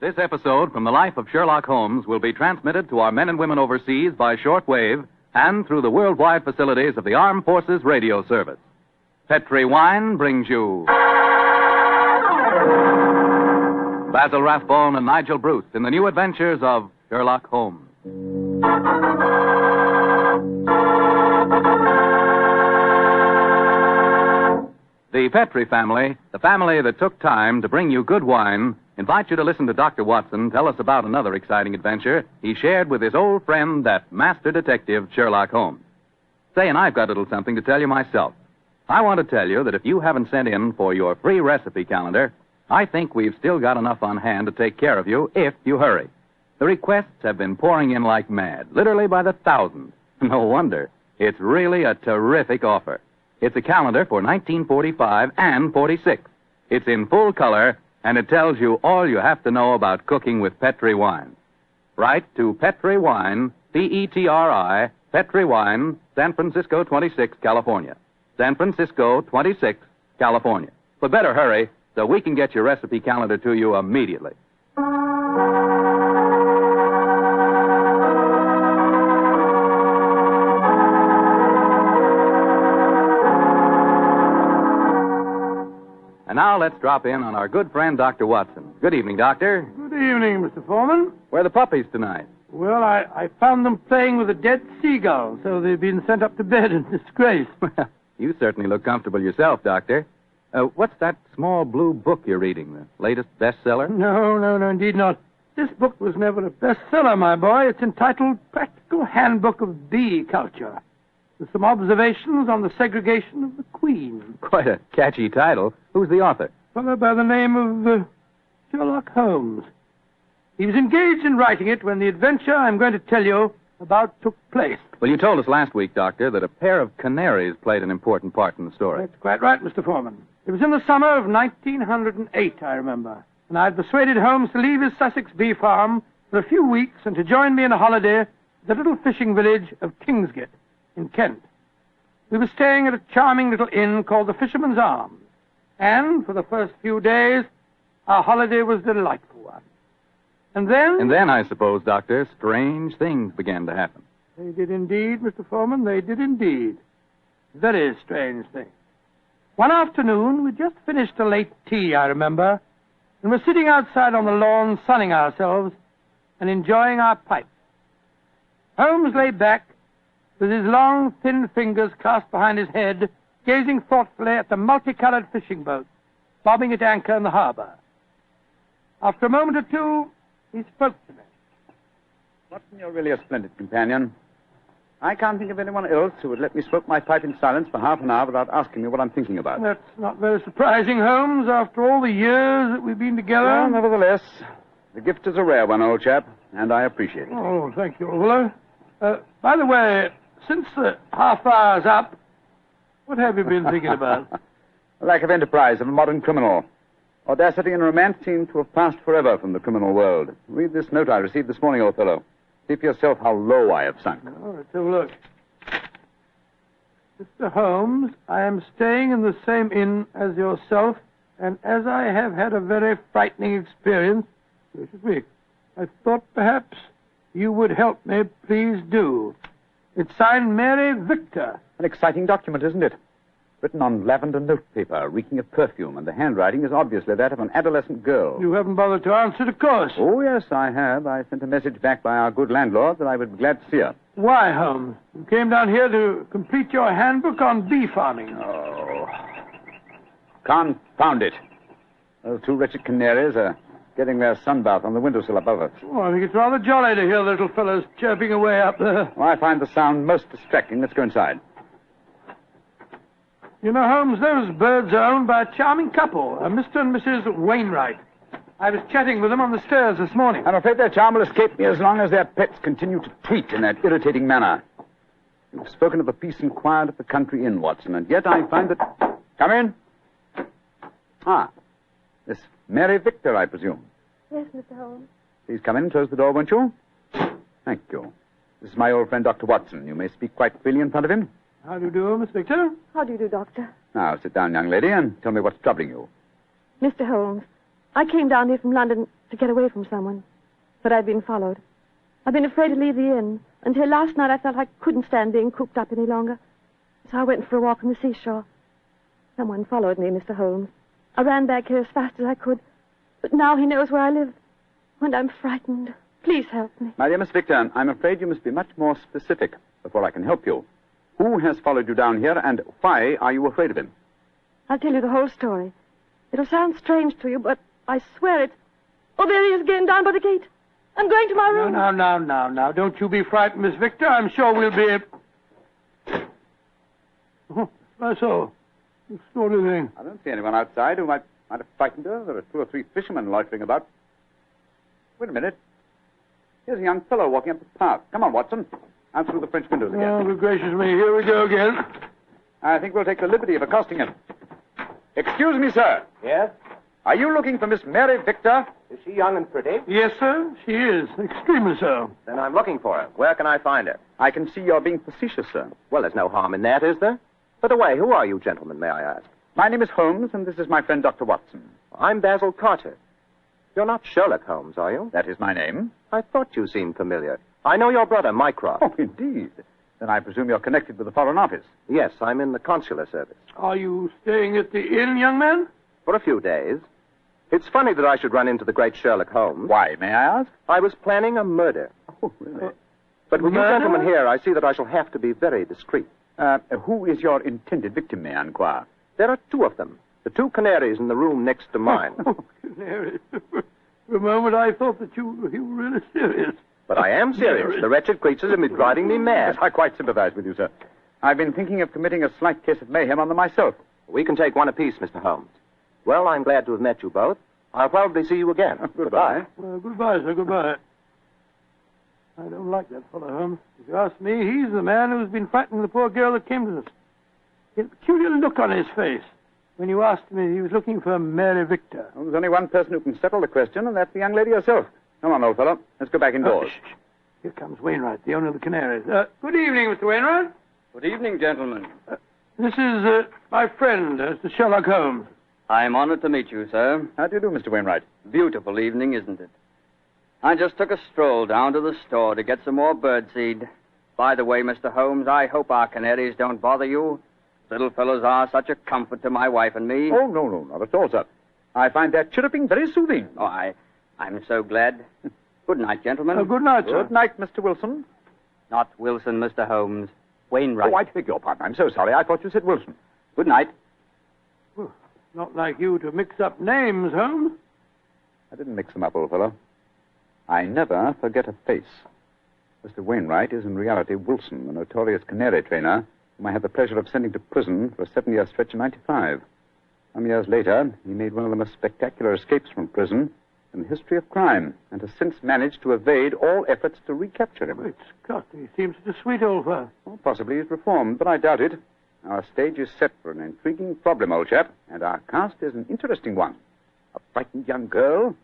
This episode from the life of Sherlock Holmes will be transmitted to our men and women overseas by shortwave and through the worldwide facilities of the Armed Forces Radio Service. Petri Wine brings you Basil Rathbone and Nigel Bruce in the new adventures of Sherlock Holmes. The Petri family, the family that took time to bring you good wine, invites you to listen to Dr. Watson tell us about another exciting adventure he shared with his old friend, that master detective, Sherlock Holmes. Say, and I've got a little something to tell you myself. I want to tell you that if you haven't sent in for your free recipe calendar, I think we've still got enough on hand to take care of you if you hurry. The requests have been pouring in like mad, literally by the thousands. No wonder. It's really a terrific offer. It's a calendar for 1945 and 46. It's in full color, and it tells you all you have to know about cooking with Petri wine. Write to Petri Wine, Petri, Petri Wine, San Francisco 26, California. San Francisco 26, California. But better hurry so we can get your recipe calendar to you immediately. And now let's drop in on our good friend, Dr. Watson. Good evening, Doctor. Good evening, Mr. Foreman. Where are the puppies tonight? Well, I found them playing with a dead seagull, so they've been sent up to bed in disgrace. You certainly look comfortable yourself, Doctor. What's that small blue book you're reading, the latest bestseller? No, indeed not. This book was never a bestseller, my boy. It's entitled Practical Handbook of Bee Culture, with some observations on the segregation of the queen. Quite a catchy title. Who's the author? A fellow by the name of Sherlock Holmes. He was engaged in writing it when the adventure I'm going to tell you about took place. Well, you told us last week, Doctor, that a pair of canaries played an important part in the story. That's quite right, Mr. Foreman. It was in the summer of 1908, I remember, and I'd persuaded Holmes to leave his Sussex bee farm for a few weeks and to join me in a holiday at the little fishing village of Kingsgate in Kent. We were staying at a charming little inn called the Fisherman's Arms, and for the first few days, our holiday was a delightful one. And then, I suppose, Doctor, strange things began to happen. They did indeed, Mr. Foreman, they did indeed. Very strange things. One afternoon, we'd just finished a late tea, I remember, and were sitting outside on the lawn sunning ourselves and enjoying our pipes. Holmes lay back with his long, thin fingers clasped behind his head, gazing thoughtfully at the multicolored fishing boats bobbing at anchor in the harbor. After a moment or two, he spoke to me. Watson, you're really a splendid companion. I can't think of anyone else who would let me smoke my pipe in silence for half an hour without asking me what I'm thinking about. That's not very surprising, Holmes, after all the years that we've been together. Well, nevertheless, the gift is a rare one, old chap, and I appreciate it. Oh, thank you, old fellow. By the way, since the half hour's up, what have you been thinking about? The lack of enterprise of a modern criminal. Audacity and romance seem to have passed forever from the criminal world. Read this note I received this morning, old fellow. See for yourself how low I have sunk. Oh, let's have a look. Mr. Holmes, I am staying in the same inn as yourself, and as I have had a very frightening experience this week, I thought perhaps you would help me. Please do. It's signed Mary Victor. An exciting document, isn't it? Written on lavender notepaper, reeking of perfume, and the handwriting is obviously that of an adolescent girl. You haven't bothered to answer, of course. Oh, yes, I have. I sent a message back by our good landlord that I would be glad to see her. Why, Holmes? You came down here to complete your handbook on bee farming. Oh. Confound it. Those two wretched canaries are getting their sunbath on the windowsill above us. Oh, I think it's rather jolly to hear little fellows chirping away up there. Well, I find the sound most distracting. Let's go inside. You know, Holmes, those birds are owned by a charming couple, Mr. and Mrs. Wainwright. I was chatting with them on the stairs this morning. I'm afraid their charm will escape me as long as their pets continue to tweet in that irritating manner. You've spoken of the peace and quiet of the country inn, Watson, and yet I find that... Come in. Ah, Miss Mary Victor, I presume. Yes, Mr. Holmes. Please come in and close the door, won't you? Thank you. This is my old friend, Dr. Watson. You may speak quite freely in front of him. How do you do, Miss Victor? How do you do, Doctor? Now, sit down, young lady, and tell me what's troubling you. Mr. Holmes, I came down here from London to get away from someone. But I've been followed. I've been afraid to leave the inn. Until last night I felt I couldn't stand being cooped up any longer. So I went for a walk on the seashore. Someone followed me, Mr. Holmes. I ran back here as fast as I could. But now he knows where I live. And I'm frightened. Please help me. My dear Miss Victor, I'm afraid you must be much more specific before I can help you. Who has followed you down here, and why are you afraid of him? I'll tell you the whole story. It'll sound strange to you, but I swear it. Oh, there he is again, down by the gate. I'm going to my room. Now. Don't you be frightened, Miss Victor. I'm sure we'll be... Oh, that's all. Extraordinary thing. I don't see anyone outside who might have frightened her. There are 2 or 3 fishermen loitering about. Wait a minute. Here's a young fellow walking up the path. Come on, Watson. Out through the French windows again. Oh, good gracious me. Here we go again. I think we'll take the liberty of accosting him. Excuse me, sir. Yes? Are you looking for Miss Mary Victor? Is she young and pretty? Yes, sir. She is. Extremely so. Then I'm looking for her. Where can I find her? I can see you're being facetious, sir. Well, there's no harm in that, is there? By the way, who are you gentlemen, may I ask? My name is Holmes, and this is my friend Dr. Watson. I'm Basil Carter. You're not Sherlock Holmes, are you? That is my name. I thought you seemed familiar. I know your brother, Mycroft. Oh, indeed. Then I presume you're connected with the Foreign Office. Yes, I'm in the consular service. Are you staying at the inn, young man? For a few days. It's funny that I should run into the great Sherlock Holmes. Why, may I ask? I was planning a murder. Oh, really? But with you Murder? gentlemen here, I see that I shall have to be very discreet. Who is your intended victim, may I inquire? There are 2 of them. The 2 canaries in the room next to mine. Oh, Canary. For a moment I thought that you were really serious. But I am serious. The wretched creatures have been driving me mad. Yes, I quite sympathize with you, sir. I've been thinking of committing a slight case of mayhem on them myself. We can take one apiece, Mr. Holmes. Well, I'm glad to have met you both. I'll probably see you again. Goodbye. Goodbye, sir. Goodbye. I don't like that fellow, Holmes. If you ask me, he's the man who's been frightening the poor girl that came to us. He had a peculiar look on his face when you asked him if he was looking for Mary Victor. Well, there's only one person who can settle the question, and that's the young lady herself. Come on, old fellow. Let's go back indoors. Shh. Here comes Wainwright, the owner of the Canaries. Good evening, Mr. Wainwright. Good evening, gentlemen. This is my friend, Mr. Sherlock Holmes. I'm honored to meet you, sir. How do you do, Mr. Wainwright? Beautiful evening, isn't it? I just took a stroll down to the store to get some more birdseed. By the way, Mr. Holmes, I hope our canaries don't bother you. Little fellows are such a comfort to my wife and me. Oh, no, not at all, sir. I find their chirruping very soothing. Oh, I'm so glad. Good night, gentlemen. Good night, sir. Good night, Mr. Wilson. Not Wilson, Mr. Holmes. Wainwright. Oh, I beg your pardon. I'm so sorry. I thought you said Wilson. Good night. Not like you to mix up names, Holmes. I didn't mix them up, old fellow. I never forget a face. Mr. Wainwright is in reality Wilson, the notorious canary trainer, whom I had the pleasure of sending to prison for a 7-year stretch in '95. Some years later, he made one of the most spectacular escapes from prison in the history of crime, and has since managed to evade all efforts to recapture him. Great Scott, he seems such a sweet old fellow. Well, possibly he's reformed, but I doubt it. Our stage is set for an intriguing problem, old chap, and our cast is an interesting one. A frightened young girl,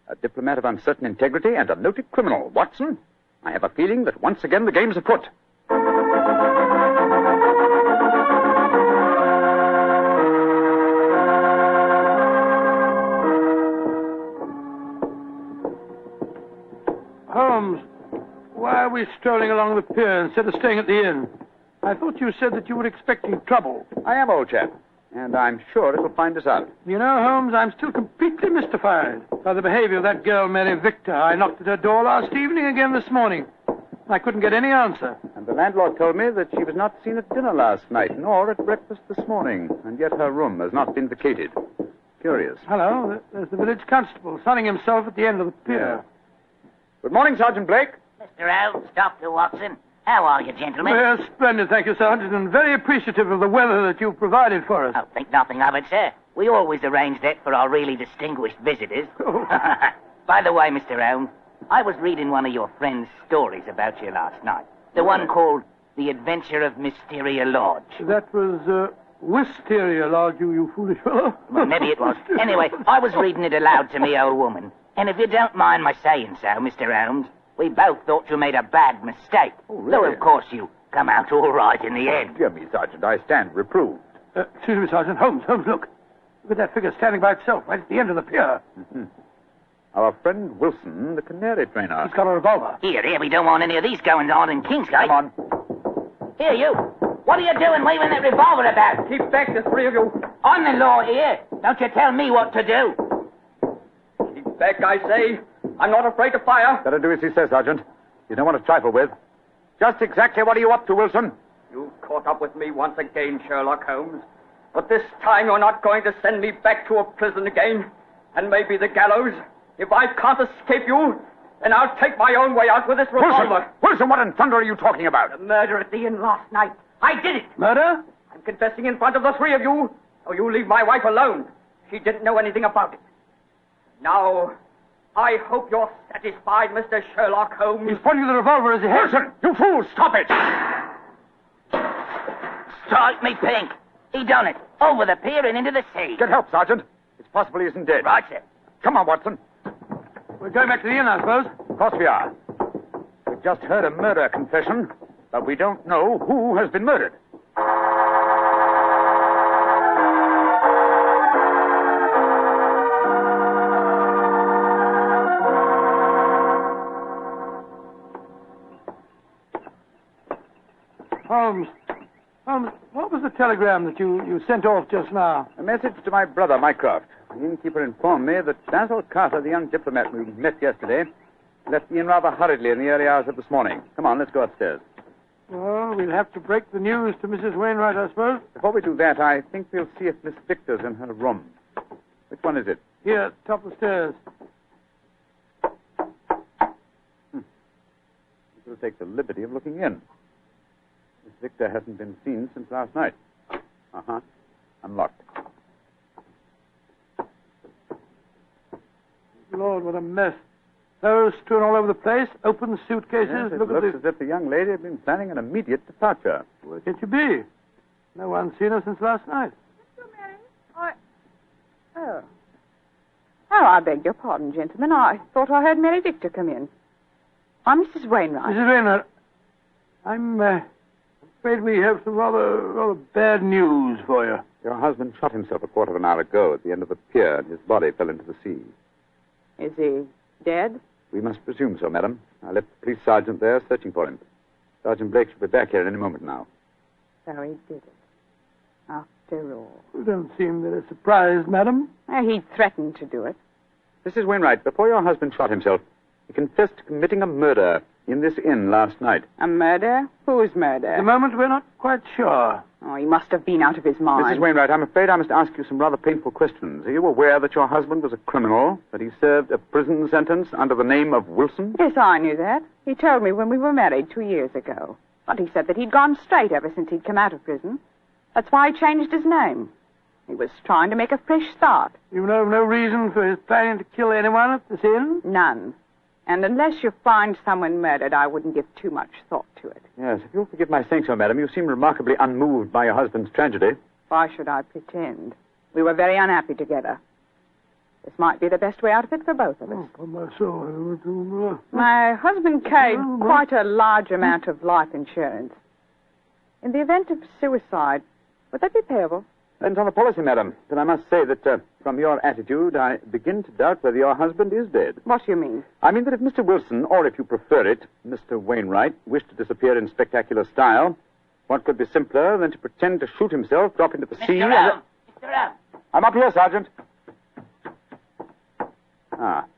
a diplomat of uncertain integrity, and a noted criminal. Watson, I have a feeling that once again the game's afoot. Holmes, why are we strolling along the pier instead of staying at the inn? I thought you said that you were expecting trouble. I am, old chap, and I'm sure it'll find us out. You know, Holmes, I'm still completely mystified by the behavior of that girl, Mary Victor. I knocked at her door last evening, again this morning. I couldn't get any answer. And the landlord told me that she was not seen at dinner last night, nor at breakfast this morning, and yet her room has not been vacated. Curious. Hello, there's the village constable sunning himself at the end of the pier. Good morning, Sergeant Blake. Mr. Holmes, Dr. Watson. How are you, gentlemen? Well, splendid, thank you, Sergeant, and very appreciative of the weather that you've provided for us. Oh, think nothing of it, sir. We always arrange that for our really distinguished visitors. Oh. By the way, Mr. Holmes, I was reading one of your friend's stories about you last night. The one called The Adventure of Mysteria Lodge. That was, Wisteria Lodge, you foolish fellow. Well, maybe it was. Anyway, I was reading it aloud to me old woman. And if you don't mind my saying so, Mr. Holmes, we both thought you made a bad mistake. Oh, really? Though, of course, you come out all right in the end. Dear me, Sergeant, I stand reproved. Excuse me, Sergeant. Holmes, look. Look at that figure standing by itself right at the end of the pier. Mm-hmm. Our friend Wilson, the Canary trainer. He's got a revolver. Here, we don't want any of these goings-on in Kingsgate. Come on. Here, you. What are you doing waving that revolver about? Keep back, the three of you. I'm the law here. Don't you tell me what to do. Keep back, I say. I'm not afraid to fire. Better do as he says, Sergeant. You don't want to trifle with. Just exactly what are you up to, Wilson? You caught up with me once again, Sherlock Holmes. But this time you're not going to send me back to a prison again. And maybe the gallows. If I can't escape you, then I'll take my own way out with this revolver. Wilson, what in thunder are you talking about? The murder at the inn last night. I did it. Murder? I'm confessing in front of the three of you. So you leave my wife alone. She didn't know anything about it. Now, I hope you're satisfied, Mr. Sherlock Holmes. He's pointing the revolver as he heads. Wilson, you fool, stop it! Strike me pink. He done it. Over the pier and into the sea. Get help, Sergeant. It's possible he isn't dead. Right, sir. Come on, Watson. We're going back to the inn, I suppose. Of course we are. We've just heard a murder confession, but we don't know who has been murdered. Holmes, what was the telegram that you sent off just now? A message to my brother, Mycroft. The innkeeper informed me that Basil Carter, the young diplomat we met yesterday, left the inn rather hurriedly in the early hours of this morning. Come on, let's go upstairs. Well, we'll have to break the news to Mrs. Wainwright, I suppose. Before we do that, I think we'll see if Miss Victor's in her room. Which one is it? Here, top of the stairs. We'll take the liberty of looking in. Miss Victor hasn't been seen since last night. Uh-huh. Unlocked. Lord, what a mess. Those strewn all over the place, open suitcases. Yes, it Look looks at as if the young lady had been planning an immediate departure. Where can you be? No one's seen her since last night. Oh, I beg your pardon, gentlemen. I thought I heard Mary Victor come in. I'm Mrs. Wainwright. Mrs. Wainwright, I'm afraid we have some rather bad news for you. Your husband shot himself a quarter of an hour ago at the end of the pier, and his body fell into the sea. Is he dead? We must presume so, madam. I left the police sergeant there searching for him. Sergeant Blake should be back here any moment now. So he did it. After all. You don't seem very surprised, madam. He threatened to do it. Mrs. Wainwright, before your husband shot himself, he confessed to committing a murder in this inn last night. A murder? Whose murder? At the moment, we're not quite sure. Oh, he must have been out of his mind. Mrs. Wainwright, I'm afraid I must ask you some rather painful questions. Are you aware that your husband was a criminal, that he served a prison sentence under the name of Wilson? Yes, I knew that. He told me when we were married 2 years ago. But he said that he'd gone straight ever since he'd come out of prison. That's why he changed his name. He was trying to make a fresh start. You know no reason for his planning to kill anyone at this inn? None. And unless you find someone murdered, I wouldn't give too much thought to it. Yes, if you'll forgive my saying so, madam, you seem remarkably unmoved by your husband's tragedy. Why should I pretend? We were very unhappy together. This might be the best way out of it for both of us. Oh, for my soul. My husband carried quite a large amount of life insurance. In the event of suicide, would that be payable? Depends on the policy, madam. But I must say that from your attitude, I begin to doubt whether your husband is dead. What do you mean? I mean that if Mr. Wilson, or if you prefer it, Mr. Wainwright, wished to disappear in spectacular style, what could be simpler than to pretend to shoot himself, drop into the sea... Mr. Holmes! Mr. Holmes! I'm up here, Sergeant.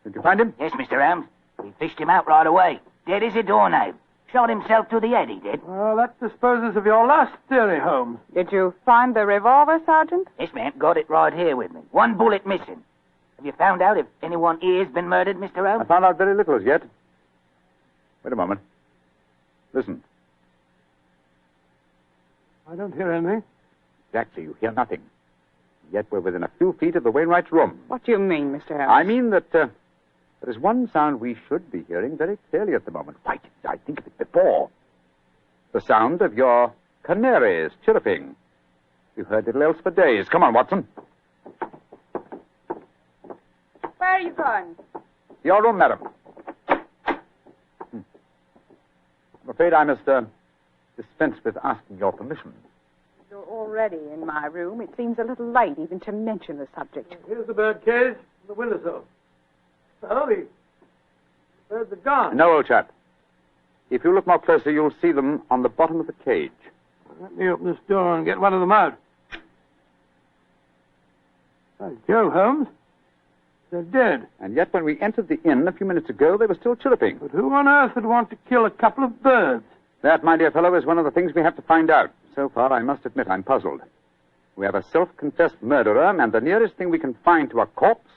Did you find him? Yes, Mr. Holmes. We fished him out right away. Dead as a doornail. Shot himself to the head, he did. Well, that disposes of your last theory, Holmes. Did you find the revolver, Sergeant? Yes, ma'am. Got it right here with me. One bullet missing. Have you found out if anyone here's been murdered, Mr. I Holmes? found out very little as yet. Wait a moment. Listen. I don't hear anything. Exactly, you hear nothing. Yet we're within a few feet of the Wainwright's room. What do you mean, Mr. Holmes? I mean that there is one sound we should be hearing very clearly at the moment. Why didn't I think of it before? The sound of your canaries chirruping. We've heard little else for days. Come on, Watson. Where are you going? Your room, madam. I'm afraid I must dispense with asking your permission. You're already in my room. It seems a little late even to mention the subject. Here's the birdcage, the windowsill. Oh, birds are gone. No, old chap. If you look more closely, you'll see them on the bottom of the cage. Let me open this door and get one of them out. By Jove, Holmes. They're dead. And yet when we entered the inn a few minutes ago, they were still chirruping. But who on earth would want to kill a couple of birds? That, my dear fellow, is one of the things we have to find out. So far, I must admit, I'm puzzled. We have a self-confessed murderer, and the nearest thing we can find to a corpse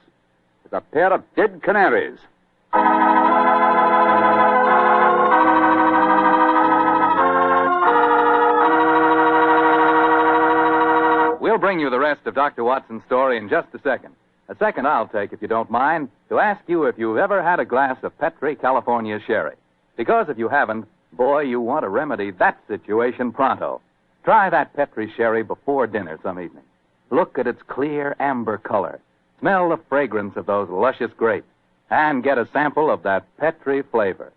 is a pair of dead canaries. We'll bring you the rest of Dr. Watson's story in just a second. A second I'll take, if you don't mind, to ask you if you've ever had a glass of Petri California sherry. Because if you haven't, boy, you want to remedy that situation pronto. Try that Petri sherry before dinner some evening. Look at its clear amber color. Smell the fragrance of those luscious grapes. And get a sample of that Petri flavor.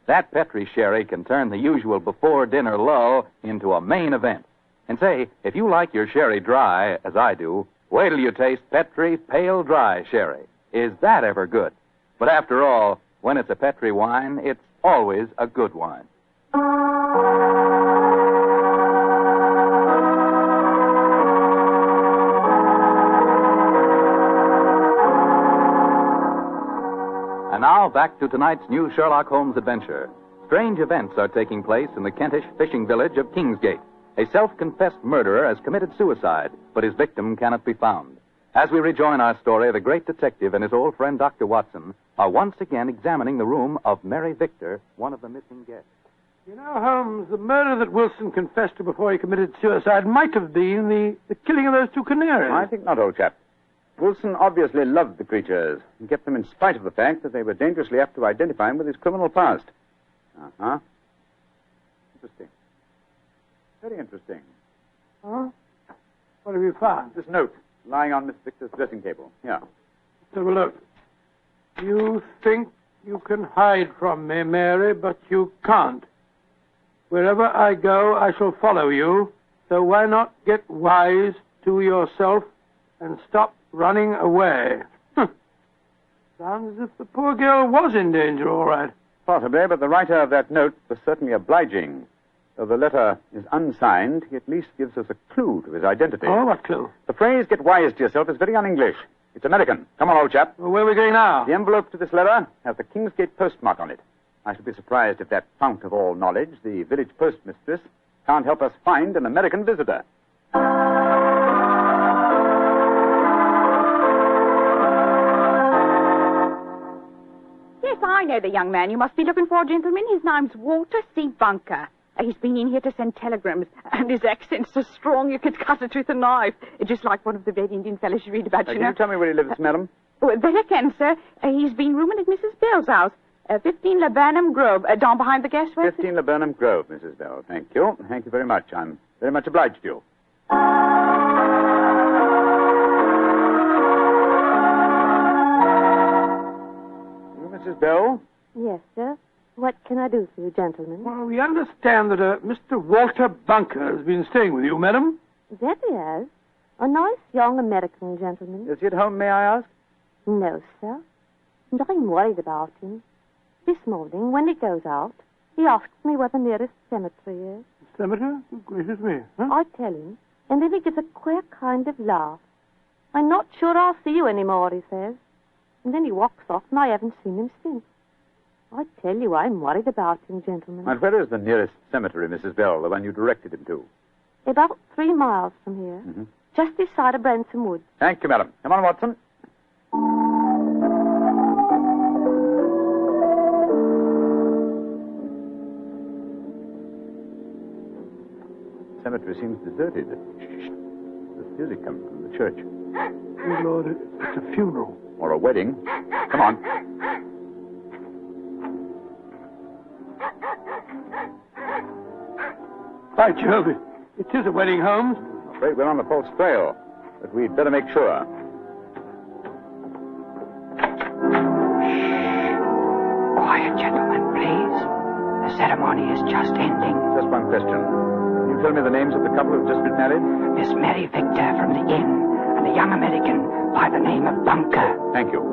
That Petri sherry can turn the usual before-dinner lull into a main event. And say, if you like your sherry dry, as I do, wait till you taste Petri Pale Dry Sherry. Is that ever good? But after all, when it's a Petri wine, it's always a good wine. And now, back to tonight's new Sherlock Holmes adventure. Strange events are taking place in the Kentish fishing village of Kingsgate. A self-confessed murderer has committed suicide, but his victim cannot be found. As we rejoin our story, the great detective and his old friend Dr. Watson are once again examining the room of Mary Victor, one of the missing guests. You know, Holmes, the murder that Wilson confessed to before he committed suicide might have been the killing of those two canaries. I think not, old chap. Wilson obviously loved the creatures and kept them in spite of the fact that they were dangerously apt to identify him with his criminal past. Uh-huh. Interesting. Very interesting. Huh? What have you found? This note lying on Miss Victor's dressing table. Here. Let's have a look. You think you can hide from me, Mary, but you can't. Wherever I go, I shall follow you. So why not get wise to yourself and stop running away? Sounds as if the poor girl was in danger, all right. Possibly, but the writer of that note was certainly obliging. Though the letter is unsigned, he at least gives us a clue to his identity. Oh, what clue? The phrase, get wise to yourself, is very un-English. It's American. Come on, old chap. Well, where are we going now? The envelope to this letter has the Kingsgate postmark on it. I should be surprised if that fount of all knowledge, the village postmistress, can't help us find an American visitor. Yes, I know the young man you must be looking for, gentlemen. His name's Walter C. Bunker. He's been in here to send telegrams, and his accent's so strong you could cut it with a knife. Just like one of the Red Indian fellows you read about, you know. Can you tell me where he lives, madam? Well, that I can, sir. He's been rooming at Mrs. Bell's house. 15 Laburnum Grove, down behind the gas works. 15 Laburnum Grove, Mrs. Bell. Thank you. Thank you very much. I'm very much obliged to you. You, Mrs. Bell? Yes, sir. What can I do for you, gentlemen? Well, we understand that Mr. Walter Bunker has been staying with you, madam. That he has. A nice young American gentleman. Is he at home, may I ask? No, sir. And I'm worried about him. This morning, when he goes out, he asks me where the nearest cemetery is. Cemetery? Oh, gracious me. Huh? I tell him, and then he gives a queer kind of laugh. I'm not sure I'll see you anymore, he says. And then he walks off, and I haven't seen him since. I tell you, I'm worried about him, gentlemen. And where is the nearest cemetery, Mrs. Bell, the one you directed him to? About 3 miles from here. Mm-hmm. Just this side of Branson Wood. Thank you, madam. Come on, Watson. The cemetery seems deserted. There's music coming from the church. Oh, Lord, it's a funeral. Or a wedding. Come on. By Jove, it is a wedding, Holmes. I'm afraid we're on the false trail, but we'd better make sure. Quiet, gentlemen, please. The ceremony is just ending. Just one question. Can you tell me the names of the couple who've just been married? Miss Mary Victor from the inn and a young American by the name of Bunker. Thank you.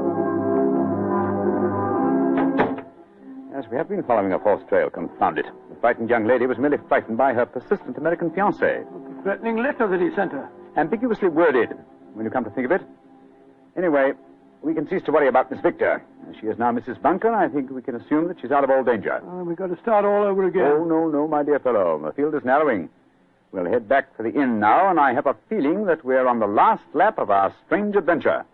we have been following a false trail, confound it. The frightened young lady was merely frightened by her persistent American fiancé. The threatening letter that he sent her. Ambiguously worded, when you come to think of it. Anyway, we can cease to worry about Miss Victor. As she is now Mrs. Bunker, I think we can assume that she's out of all danger. We've got to start all over again. Oh, no, my dear fellow. The field is narrowing. We'll head back for the inn now, and I have a feeling that we're on the last lap of our strange adventure.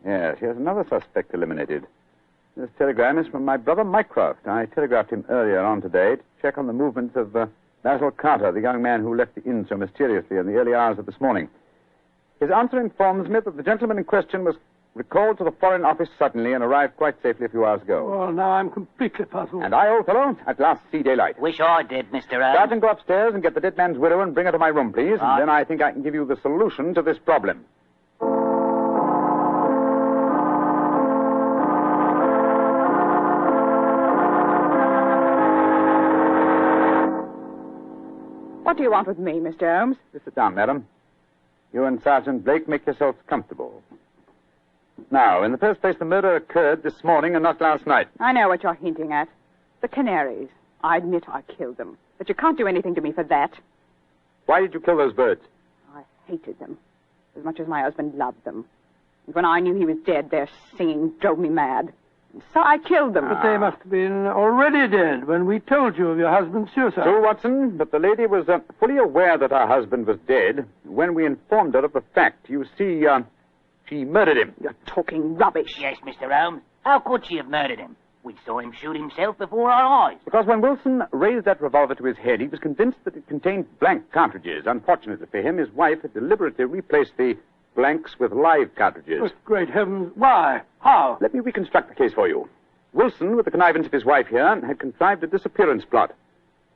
Yes, here's another suspect eliminated. This telegram is from my brother Mycroft. I telegraphed him earlier on today to check on the movements of Basil Carter, the young man who left the inn so mysteriously in the early hours of this morning. His answer informs me that the gentleman in question was recalled to the Foreign Office suddenly and arrived quite safely a few hours ago. Well, now I'm completely puzzled. And I, old fellow, at last see daylight. Wish I did, Mr. Holmes. Sergeant, go upstairs and get the dead man's widow and bring her to my room, please. And then I think I can give you the solution to this problem. What do you want with me, Mr. Holmes? Just sit down, madam. You and Sergeant Blake make yourselves comfortable. Now, in the first place, the murder occurred this morning and not last night. I know what you're hinting at. The Canaries. I admit I killed them. But you can't do anything to me for that. Why did you kill those birds? I hated them. As much as my husband loved them. And when I knew he was dead, their singing drove me mad. So I killed them. But they must have been already dead when we told you of your husband's suicide. True, Watson, but the lady was fully aware that her husband was dead when we informed her of the fact. You see, she murdered him. You're talking rubbish. Yes, Mr. Holmes. How could she have murdered him? We saw him shoot himself before our eyes. Because when Wilson raised that revolver to his head, he was convinced that it contained blank cartridges. Unfortunately for him, his wife had deliberately replaced the blanks with live cartridges. But great heavens, why? How? Let me reconstruct the case for you. Wilson, with the connivance of his wife here, had contrived a disappearance plot.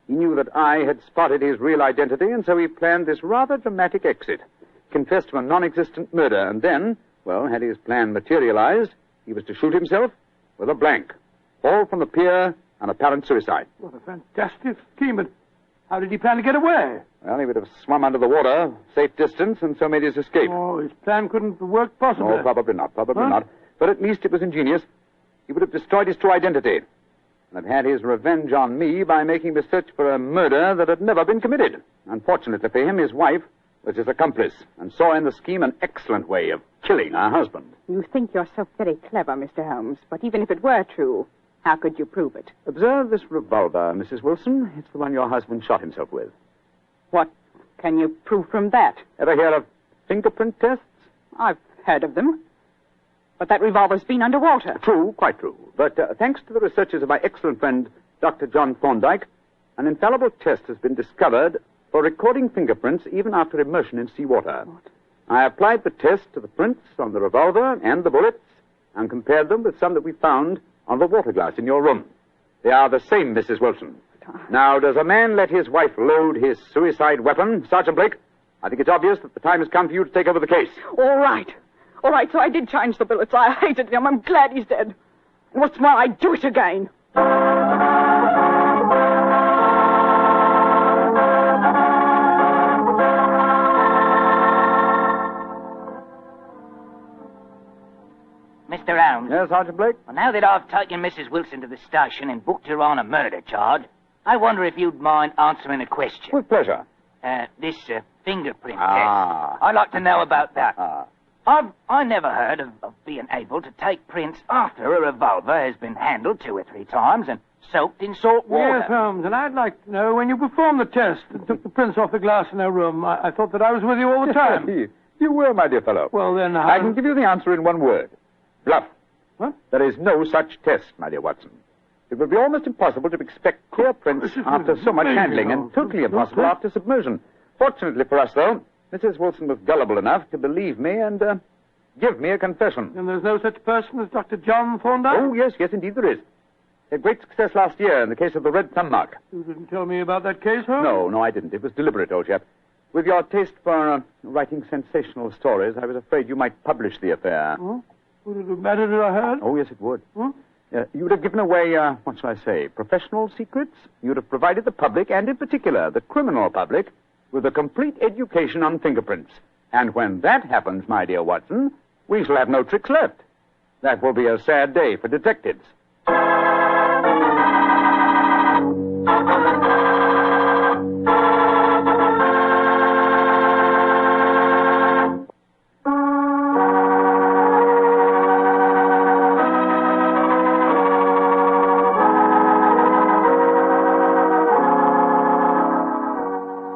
He knew that I had spotted his real identity, and so he planned this rather dramatic exit. Confessed to a non-existent murder, and then, well, had his plan materialized, he was to shoot himself with a blank. Fall from the pier, an apparent suicide. What a fantastic scheme, but how did he plan to get away? Well, he would have swum under the water, safe distance, and so made his escape. Oh, his plan couldn't work possibly. No, probably not, not. But at least it was ingenious. He would have destroyed his true identity and have had his revenge on me by making me search for a murder that had never been committed. Unfortunately for him, his wife was his accomplice and saw in the scheme an excellent way of killing her husband. You think you're so very clever, Mr. Holmes, but even if it were true, how could you prove it? Observe this revolver, Mrs. Wilson. It's the one your husband shot himself with. What can you prove from that? Ever hear of fingerprint tests? I've heard of them. But that revolver's been underwater. True, quite true. But thanks to the researches of my excellent friend, Dr. John Thorndyke, an infallible test has been discovered for recording fingerprints even after immersion in seawater. What? I applied the test to the prints on the revolver and the bullets and compared them with some that we found on the water glass in your room. They are the same, Mrs. Wilson. Now, does a man let his wife load his suicide weapon? Sergeant Blake, I think it's obvious that the time has come for you to take over the case. All right, so I did change the bullets. I hated him. I'm glad he's dead. And what's more, I'd do it again. Mr. Holmes. Yes, Sergeant Blake? Well, now that I've taken Mrs. Wilson to the station and booked her on a murder charge, I wonder if you'd mind answering a question. With pleasure. This fingerprint test. I'd like to know about that. I never heard of being able to take prints after a revolver has been handled 2 or 3 times and soaked in salt water. Yes, Holmes, and I'd like to know when you performed the test and took the prints off the glass in her room. I thought that I was with you all the time. You were, my dear fellow. Well, then I can give you the answer in one word. Bluff. What? There is no such test, my dear Watson. It would be almost impossible to expect clear prints after so much handling, and totally impossible after submersion. Fortunately for us, though, Mrs. Wilson was gullible enough to believe me and give me a confession. And there's no such person as Dr. John Thorndyke? Oh, yes, indeed there is. He had great success last year in the case of the red thumb mark. You didn't tell me about that case, Holmes? No, I didn't. It was deliberate, old chap. With your taste for writing sensational stories, I was afraid you might publish the affair. Huh? Would it have mattered if I heard? Oh, yes, it would. Huh? You would have given away, what shall I say, professional secrets. You would have provided the public, and in particular the criminal public, with a complete education on fingerprints. And when that happens, my dear Watson, we shall have no tricks left. That will be a sad day for detectives.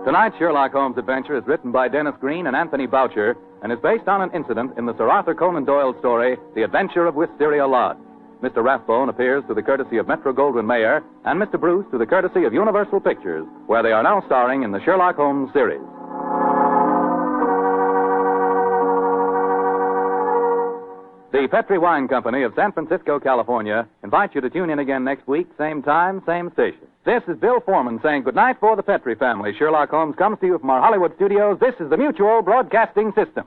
Tonight's Sherlock Holmes adventure is written by Dennis Green and Anthony Boucher and is based on an incident in the Sir Arthur Conan Doyle story, The Adventure of Wisteria Lodge. Mr. Rathbone appears through the courtesy of Metro-Goldwyn-Mayer and Mr. Bruce through the courtesy of Universal Pictures, where they are now starring in the Sherlock Holmes series. The Petri Wine Company of San Francisco, California, invites you to tune in again next week, same time, same station. This is Bill Foreman saying goodnight for the Petri family. Sherlock Holmes comes to you from our Hollywood studios. This is the Mutual Broadcasting System.